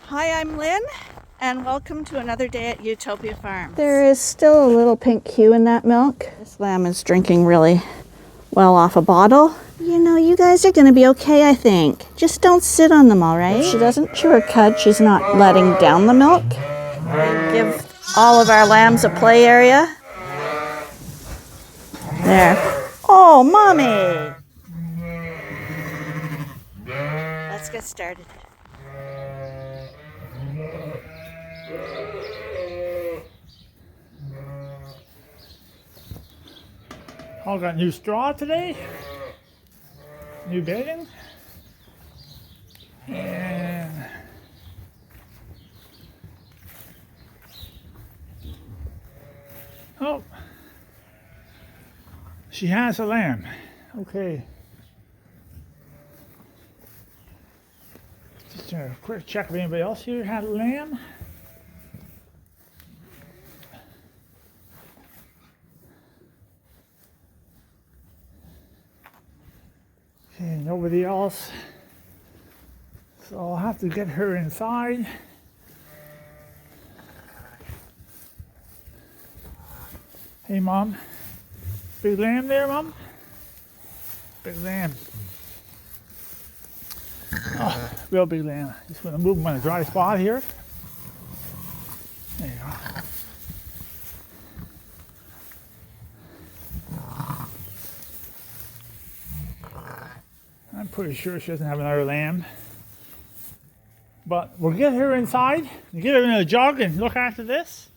Hi, I'm Lynn, and welcome to another day at Ewetopia Farms. There is still a little pink hue in that milk. This lamb is drinking really well off a bottle. You know, you guys are going to be okay, I think. Just don't sit on them, all right? If she doesn't chew her cud, she's not letting down the milk. We give all of our lambs a play area. There. Oh, Mommy! Let's get started. All got new straw today, new bedding, and oh, she has a lamb. Okay, just a quick check if anybody else here had a lamb. Okay, nobody else. So I'll have to get her inside. Hey, Mom. Big lamb there, Mom? Big lamb. Oh, real big lamb. Just going to move him on a dry spot here. There you go. I'm pretty sure she doesn't have another lamb. But we'll get her inside, get her in a jug and look after this.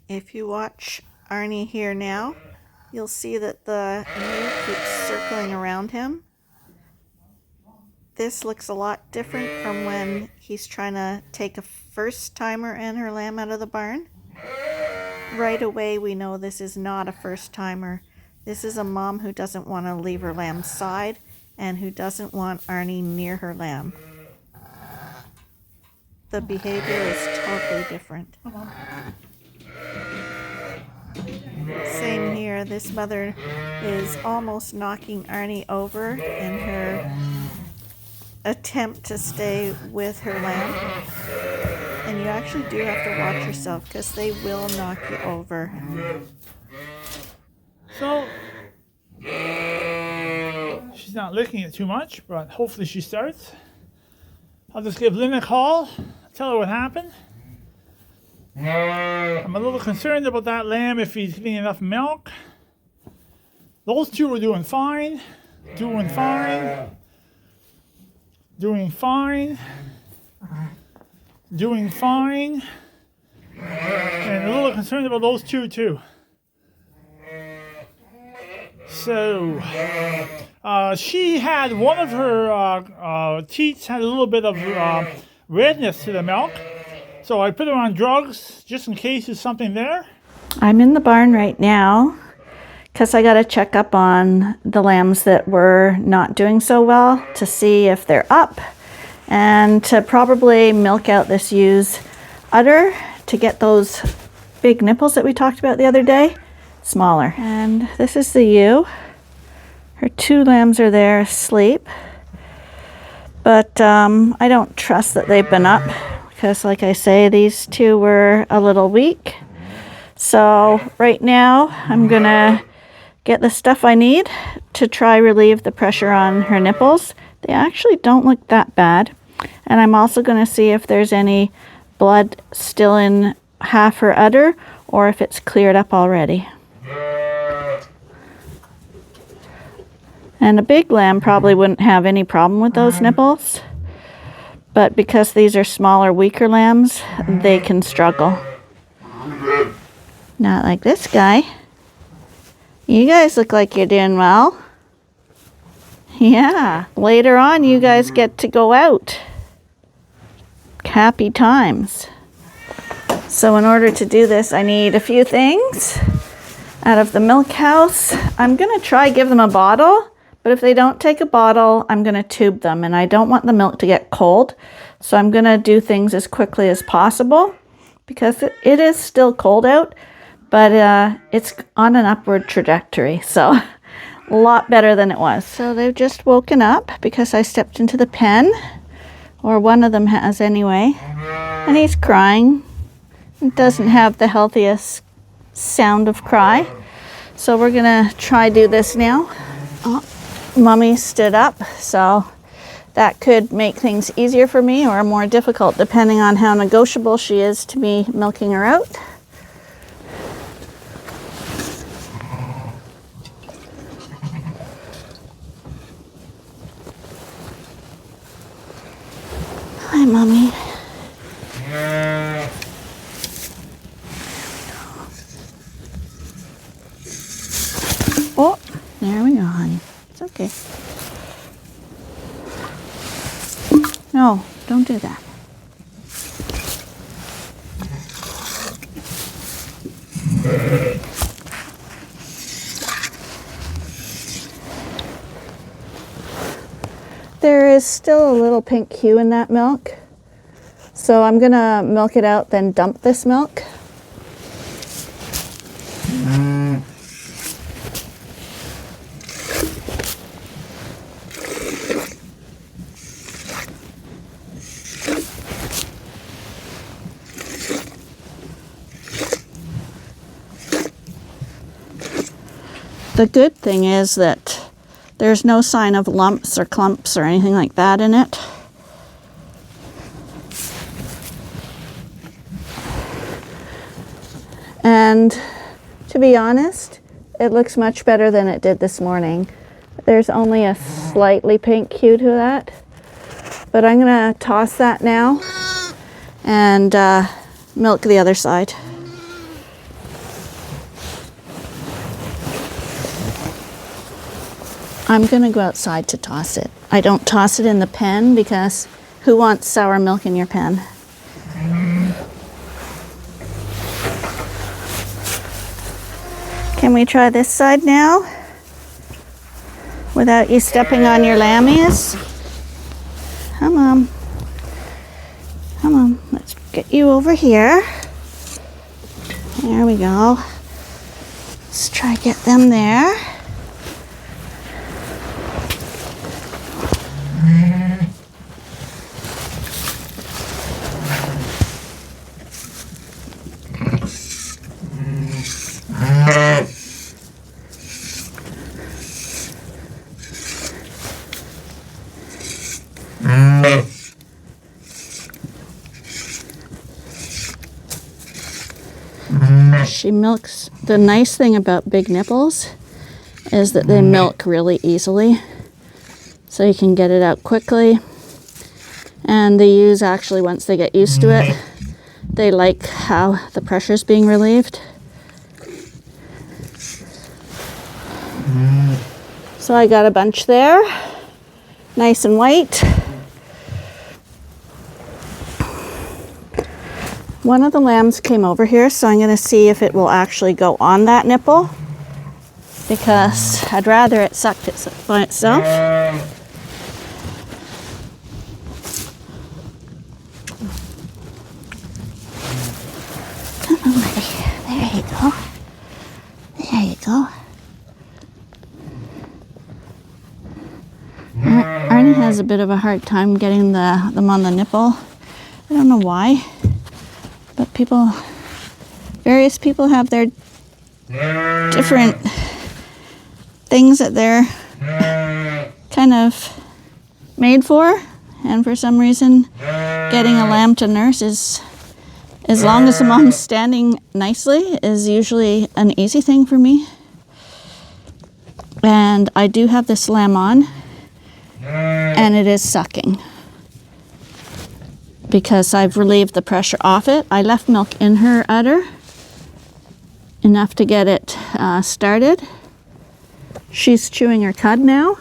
If you watch Arnie here now, you'll see that the ewe keeps circling around him. This looks a lot different from when he's trying to take a first timer and her lamb out of the barn. Right away we know this is not a first timer. This is a mom who doesn't want to leave her lamb's side and who doesn't want Arnie near her lamb. The behavior is totally different. Same here, this mother is almost knocking Arnie over in her attempt to stay with her lamb. And you actually do have to watch yourself because they will knock you over. So, she's not licking it too much, but hopefully she starts. I'll just give Lynn a call, tell her what happened. I'm a little concerned about that lamb if he's getting enough milk. Those two are doing fine, doing fine, doing fine, doing fine, and a little concerned about those two too. So, she had one of her teats had a little bit of redness to the milk. So I put her on drugs just in case there's something there. I'm in the barn right now because I got to check up on the lambs that were not doing so well to see if they're up and to probably milk out this ewe's udder to get those big nipples that we talked about the other day smaller. And this is the ewe. Her two lambs are there asleep, but I don't trust that they've been up. Because like I say, these two were a little weak. So right now I'm gonna get the stuff I need to try relieve the pressure on her nipples. They actually don't look that bad. And I'm also gonna see if there's any blood still in half her udder or if it's cleared up already. And a big lamb probably wouldn't have any problem with those nipples. But because these are smaller, weaker lambs, they can struggle. Not like this guy. You guys look like you're doing well. Yeah, later on you guys get to go out. Happy times. So in order to do this, I need a few things out of the milk house. I'm gonna try give them a bottle, but if they don't take a bottle, I'm gonna tube them, and I don't want the milk to get cold. So I'm gonna do things as quickly as possible because it is still cold out, but it's on an upward trajectory. So a lot better than it was. So they've just woken up because I stepped into the pen, or one of them has anyway, and he's crying. It doesn't have the healthiest sound of cry. So we're gonna try do this now. Oh, Mommy stood up, so that could make things easier for me or more difficult depending on how negotiable she is to me milking her out. Hi, Mommy. Oh, there we go, honey. It's okay. No, don't do that. There is still a little pink hue in that milk. So I'm gonna milk it out, then dump this milk. The good thing is that there's no sign of lumps or clumps or anything like that in it. And to be honest, it looks much better than it did this morning. There's only a slightly pink hue to that. But I'm gonna toss that now and milk the other side. I'm gonna go outside to toss it. I don't toss it in the pen because who wants sour milk in your pen? Can we try this side now? Without you stepping on your lammies? Come on. Come on, let's get you over here. There we go. Let's try to get them there. She milks. The nice thing about big nipples is that they milk really easily. So you can get it out quickly. And the ewes actually, once they get used to it, they like how the pressure is being relieved. So I got a bunch there, nice and white. One of the lambs came over here, so I'm going to see if it will actually go on that nipple, because I'd rather it sucked it by itself. Come on, buddy. There you go. There you go. Arnie has a bit of a hard time getting them on the nipple. I don't know why. But various people have their different things that they're kind of made for. And for some reason, getting a lamb to nurse is, as long as the mom's standing nicely, is usually an easy thing for me. And I do have this lamb on, and it is sucking, because I've relieved the pressure off it. I left milk in her udder, enough to get it started. She's chewing her cud now.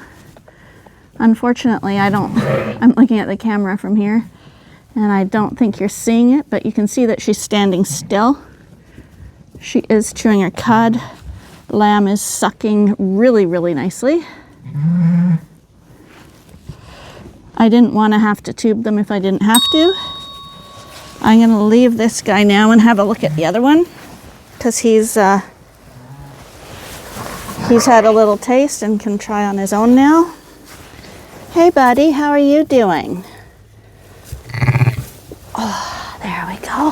Unfortunately, I'm looking at the camera from here, and I don't think you're seeing it, but you can see that she's standing still. She is chewing her cud. The lamb is sucking really, really nicely. I didn't want to have to tube them if I didn't have to. I'm going to leave this guy now and have a look at the other one, because he's had a little taste and can try on his own now. Hey buddy, how are you doing? Oh, there we go.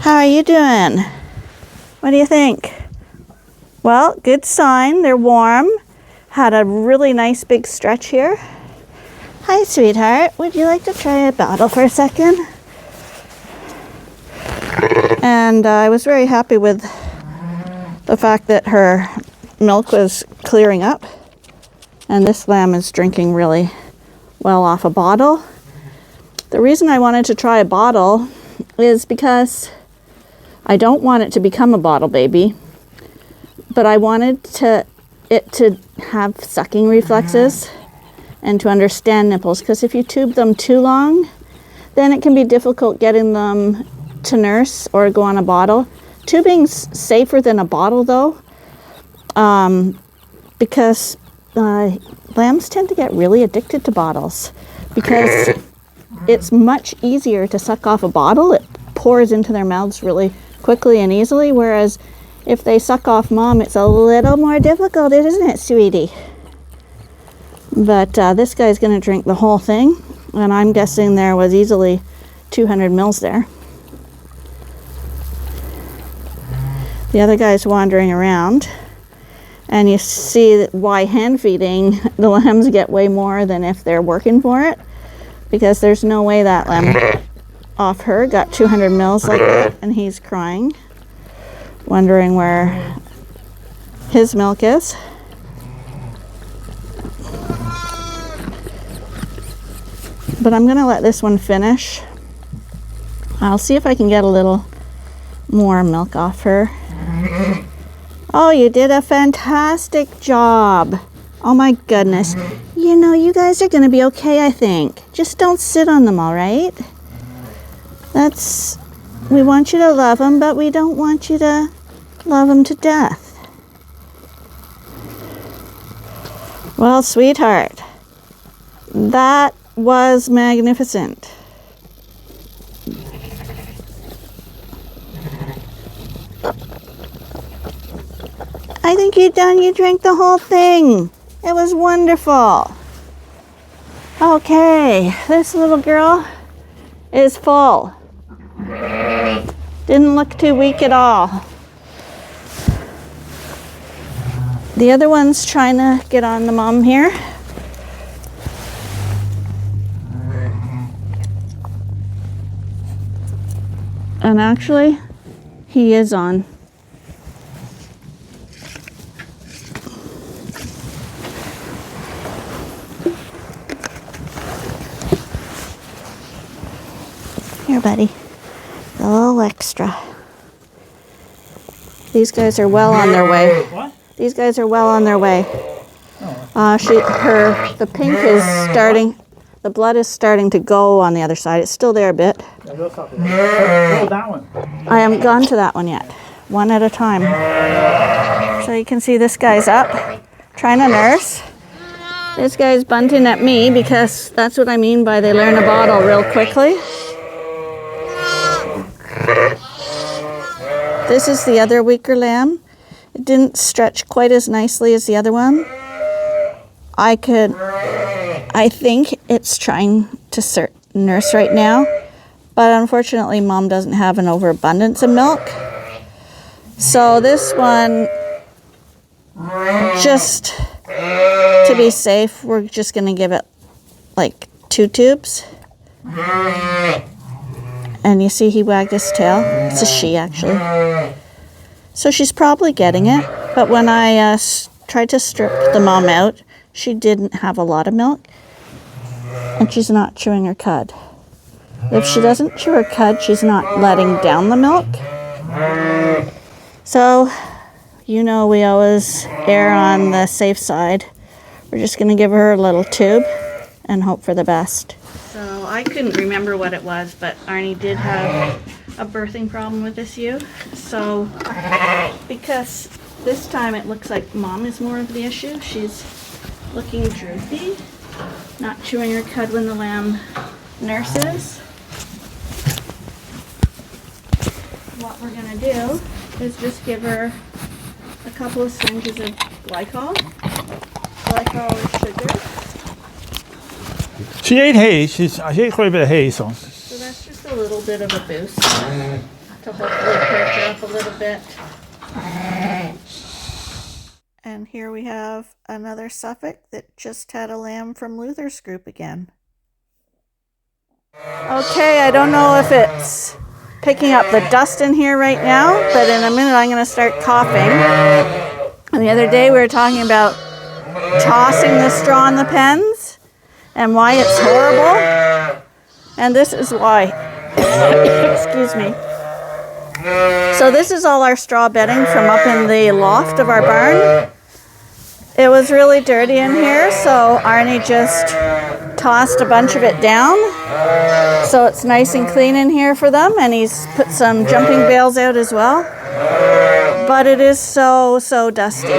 How are you doing? What do you think? Well, good sign. They're warm. Had a really nice big stretch here. Hi, sweetheart. Would you like to try a bottle for a second? And I was very happy with the fact that her milk was clearing up. And this lamb is drinking really well off a bottle. The reason I wanted to try a bottle is because I don't want it to become a bottle baby, but I wanted it to have sucking reflexes and to understand nipples, because if you tube them too long, then it can be difficult getting them to nurse or go on a bottle. Tubing's safer than a bottle though, because lambs tend to get really addicted to bottles, because it's much easier to suck off a bottle. It pours into their mouths really quickly and easily, whereas if they suck off mom, it's a little more difficult, isn't it, sweetie? But this guy's going to drink the whole thing, and I'm guessing there was easily 200 mils there. The other guy's wandering around, and you see why hand feeding the lambs get way more than if they're working for it, because there's no way that lamb off her got 200 mils like that, and he's crying, wondering where his milk is. But I'm going to let this one finish. I'll see if I can get a little more milk off her. Oh, you did a fantastic job. Oh my goodness. You know, you guys are going to be okay, I think. Just don't sit on them, all right? We want you to love them, but we don't want you to love them to death. Well, sweetheart, that was magnificent. I think you're done. You drank the whole thing. It was wonderful. Okay, this little girl is full. Didn't look too weak at all. The other one's trying to get on the mom here. And actually, he is on. Here, buddy. A little extra. These guys are well on their way. What? These guys are well on their way. The pink is starting. The blood is starting to go on the other side. It's still there a bit. Yeah, go stop it. Go that one. I haven't gone to that one yet. One at a time. So you can see this guy's up, trying to nurse. This guy's bunting at me, because that's what I mean by they learn a bottle real quickly. This is the other weaker lamb. It didn't stretch quite as nicely as the other one. I think it's trying to nurse right now, but unfortunately mom doesn't have an overabundance of milk. So this one, just to be safe, we're just going to give it like 2 tubes. And you see he wagged his tail. It's a she, actually. So she's probably getting it, but when I tried to strip the mom out, she didn't have a lot of milk, and she's not chewing her cud. If she doesn't chew her cud, she's not letting down the milk. So you know we always err on the safe side. We're just going to give her a little tube and hope for the best. So I couldn't remember what it was, but Arnie did have a birthing problem with this ewe. So because this time it looks like Mom is more of the issue. She's looking droopy, not chewing her cud when the lamb nurses. What we're going to do is just give her a couple of syringes of glycol. Glycol is sugar. She ate hay. She ate quite a bit of hay, so. So that's just a little bit of a boost to hopefully perk her up a little bit. And here we have another Suffolk that just had a lamb from Luther's group again. Okay, I don't know if it's picking up the dust in here right now, but in a minute I'm going to start coughing. And the other day we were talking about tossing the straw in the pens and why it's horrible. And this is why. Excuse me. So this is all our straw bedding from up in the loft of our barn. It was really dirty in here, so Arnie just tossed a bunch of it down. So it's nice and clean in here for them, and he's put some jumping bales out as well. But it is so dusty.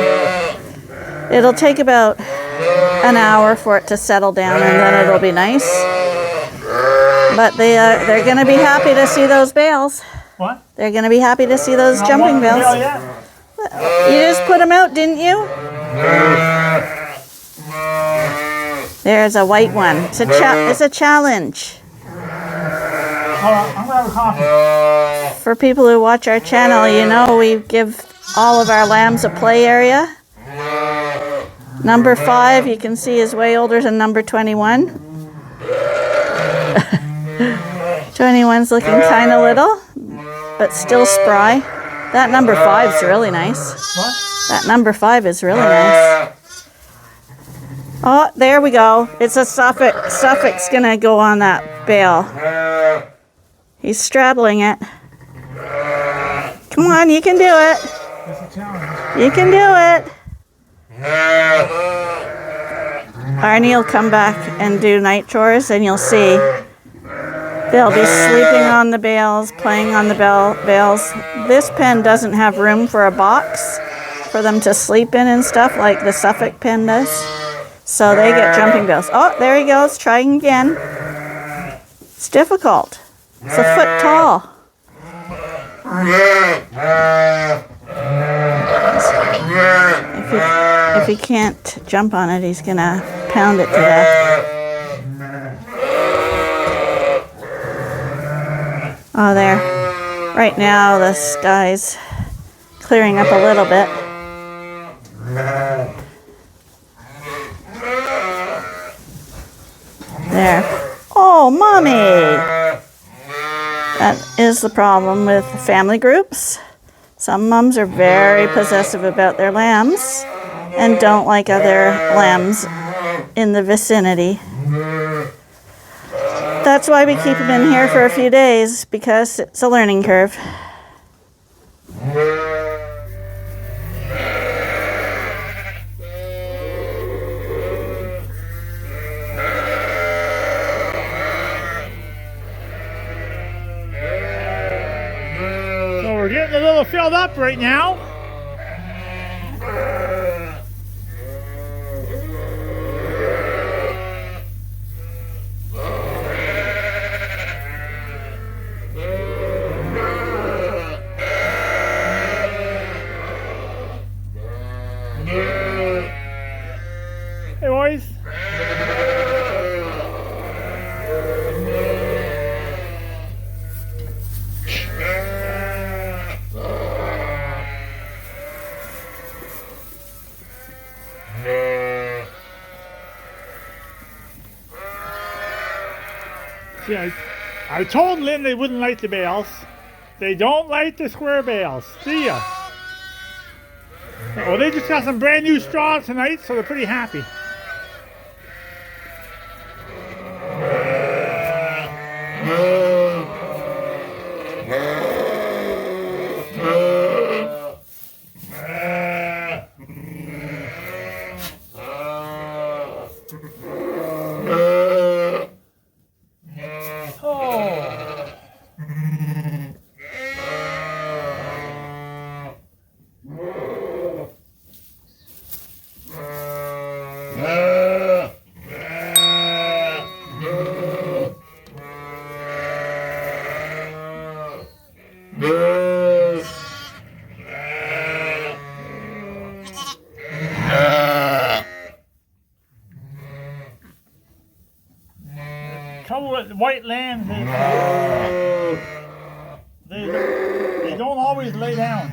It'll take about an hour for it to settle down, and then it'll be nice. But they're going to be happy to see those bales. What? They're going to be happy to see those jumping bales. You just put them out, didn't you? There's a white one. It's a challenge. Hold on, I'm gonna have a coffee. For people who watch our channel, you know we give all of our lambs a play area. Number 5, you can see, is way older than number 21. 21's looking kind of little, but still spry. That number 5's really nice. What? That number 5 is really nice. Oh, there we go. It's a Suffolk. Suffolk's gonna go on that bale. He's straddling it. Come on, you can do it. It's a challenge. You can do it. Arnie will come back and do night chores, and you'll see they'll be sleeping on the bales, playing on the bales. This pen doesn't have room for a box for them to sleep in and stuff like the Suffolk pen does. So they get jumping bales. Oh, there he goes, trying again. It's difficult. It's a foot tall. If he can't jump on it, he's gonna pound it to death. Oh, there. Right now the sky's clearing up a little bit. There. Oh, Mommy! That is the problem with family groups. Some mums are very possessive about their lambs and don't like other lambs in the vicinity. That's why we keep them in here for a few days, because it's a learning curve. So we're getting a little filled up right now. Hey boys. See, I told Lynn they wouldn't like the bales. They don't like the square bales. See ya. Well, they just got some brand new straw tonight, so they're pretty happy. white lambs, they don't always lay down.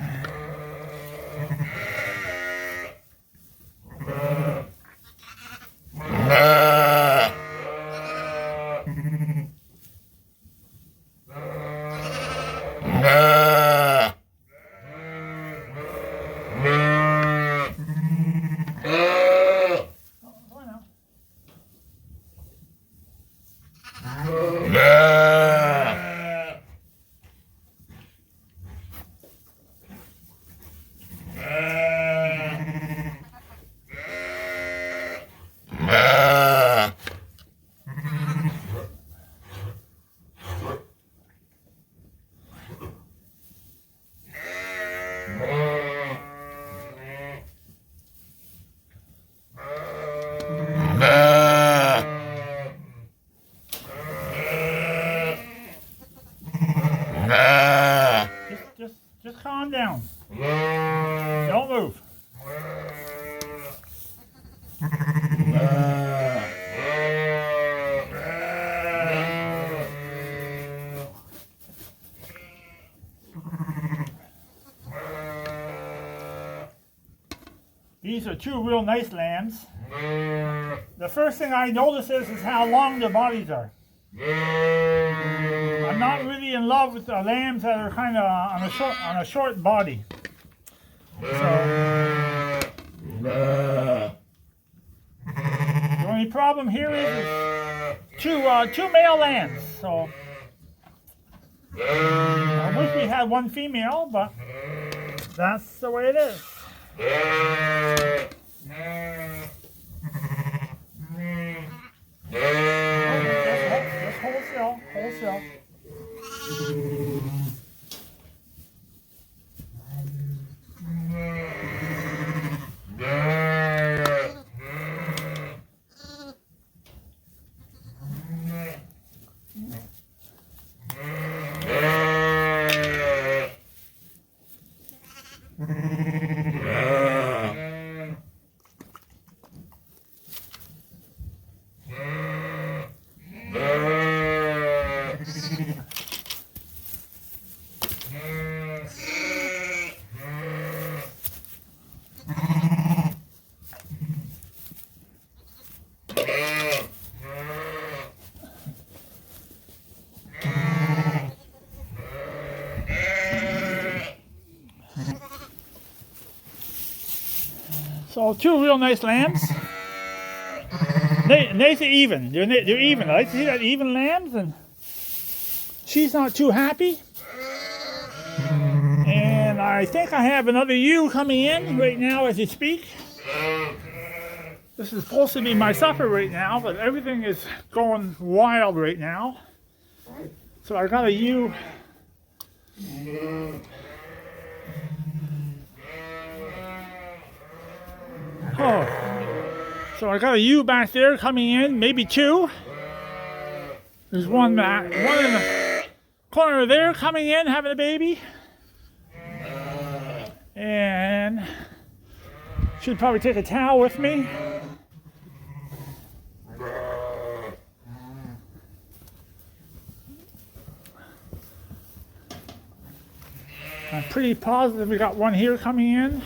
Just calm down. Don't move. These are two real nice lambs. The first thing I notice is how long their bodies are. I'm not really in love with the lambs that are kind of on a short body. So the only problem here is two male lambs. So I wish we had one female, but that's the way it is. Just hold still, hold still. So two real nice lambs. Nice and even. They're even. I like to see that even lambs, and she's not too happy. And I think I have another ewe coming in right now as you speak. This is supposed to be my supper right now, but everything is going wild right now. So I got a ewe. Oh, so I got a ewe back there coming in, maybe two. There's one in the corner there coming in, having a baby. And should probably take a towel with me. I'm pretty positive we got one here coming in.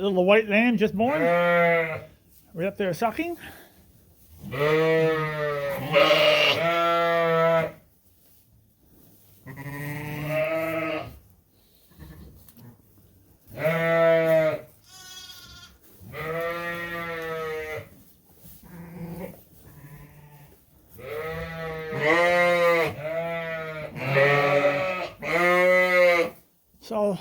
little white lamb just born. Right up there sucking. So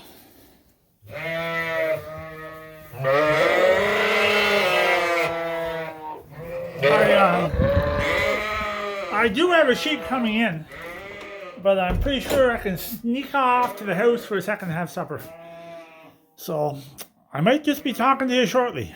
I do have a sheep coming in, but I'm pretty sure I can sneak off to the house for a second to have supper. So I might just be talking to you shortly.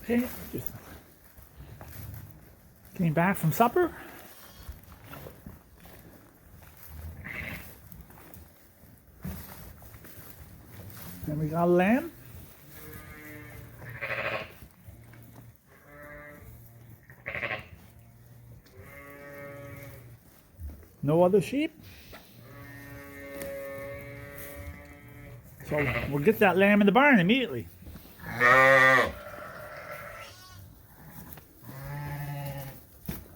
Okay, just getting back from supper. Then we got a lamb. No other sheep. So we'll get that lamb in the barn immediately.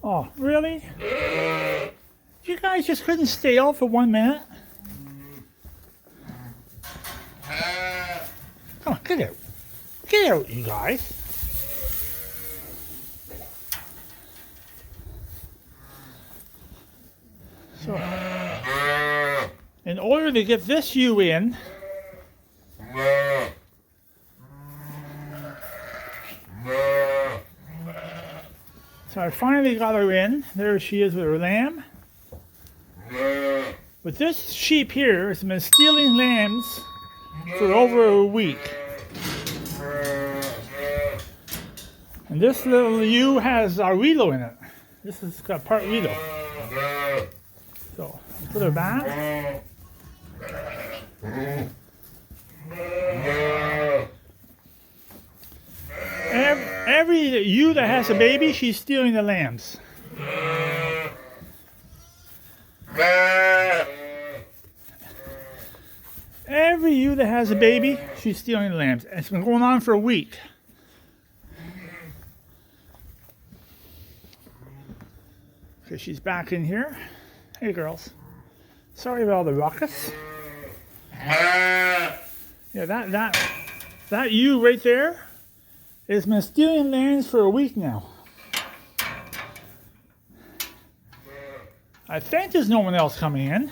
Oh, really? You guys just couldn't stay out for 1 minute? Come on, get out. Get out, you guys. So, in order to get this ewe in, so I finally got her in. There she is with her lamb. But this sheep here has been stealing lambs for over a week. And this little ewe has a Relo in it. This has got part Relo. So, put her back. Every ewe that has a baby, she's stealing the lambs. Every ewe that has a baby, she's stealing the lambs. It's been going on for a week. Okay, she's back in here. Hey, girls. Sorry about all the ruckus. Yeah, that ewe right there has been stealing lambs for a week now. I think there's no one else coming in.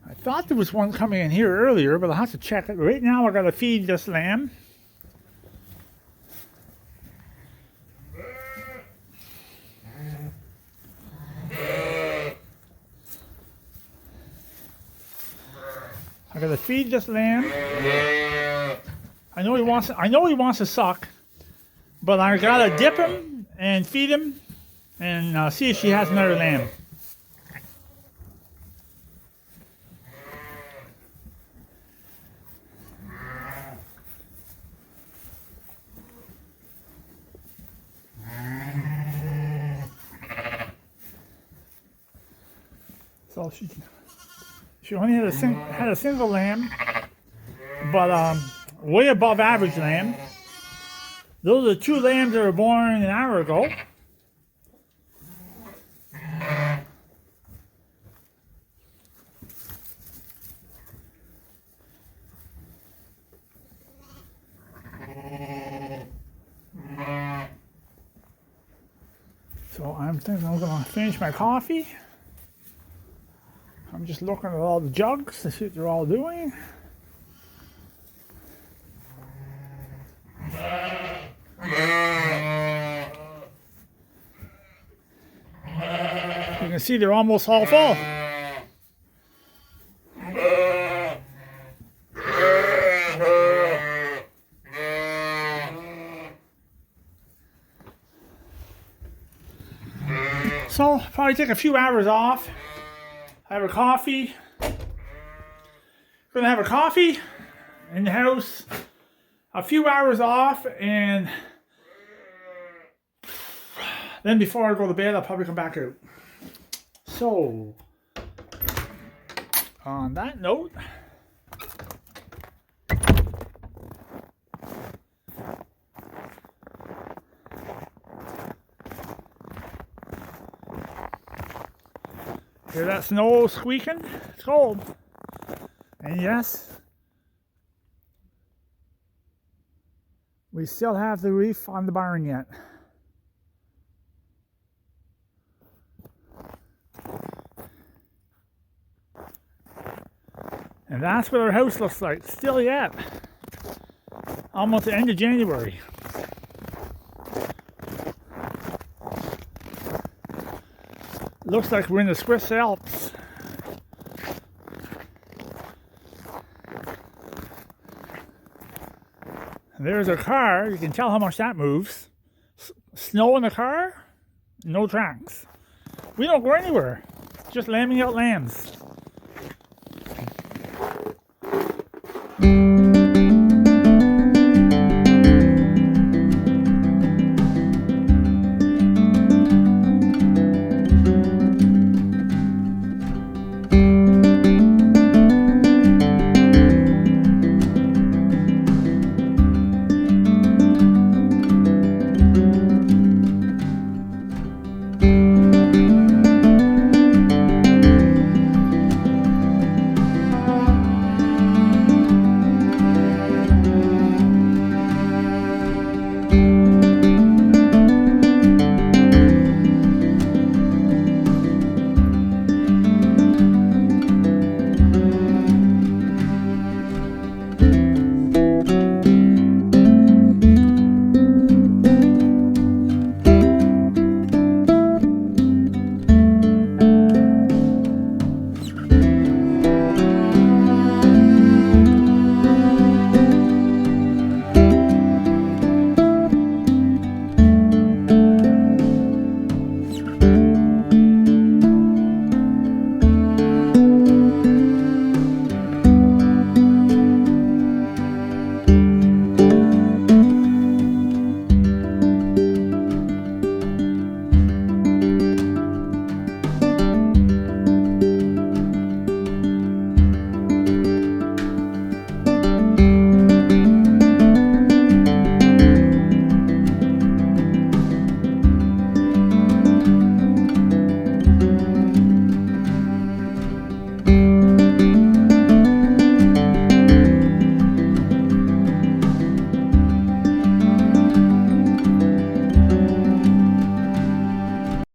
I thought there was one coming in here earlier, but I'll have to check it. Right now I gotta feed this lamb. I gotta feed this lamb. I know he wants to suck, but I gotta dip him and feed him and see if she has another lamb. So she only had a single lamb, but way above average lamb. Those are the 2 lambs that were born an hour ago. So I'm thinking I'm going to finish my coffee. I'm just looking at all the jugs to see what they're all doing. You can see they're almost all full. So, probably take a few hours off, have a coffee. Gonna have a coffee in the house, a few hours off, and then before I go to bed, I'll probably come back out. So, on that note, hear that snow squeaking? It's cold. And yes, we still have the roof on the barn yet. And that's what our house looks like, still yet. Almost the end of January. Looks like we're in the Swiss Alps. There's a car, you can tell how much that moves. Snow in the car, no tracks. We don't go anywhere, just lambing out lambs.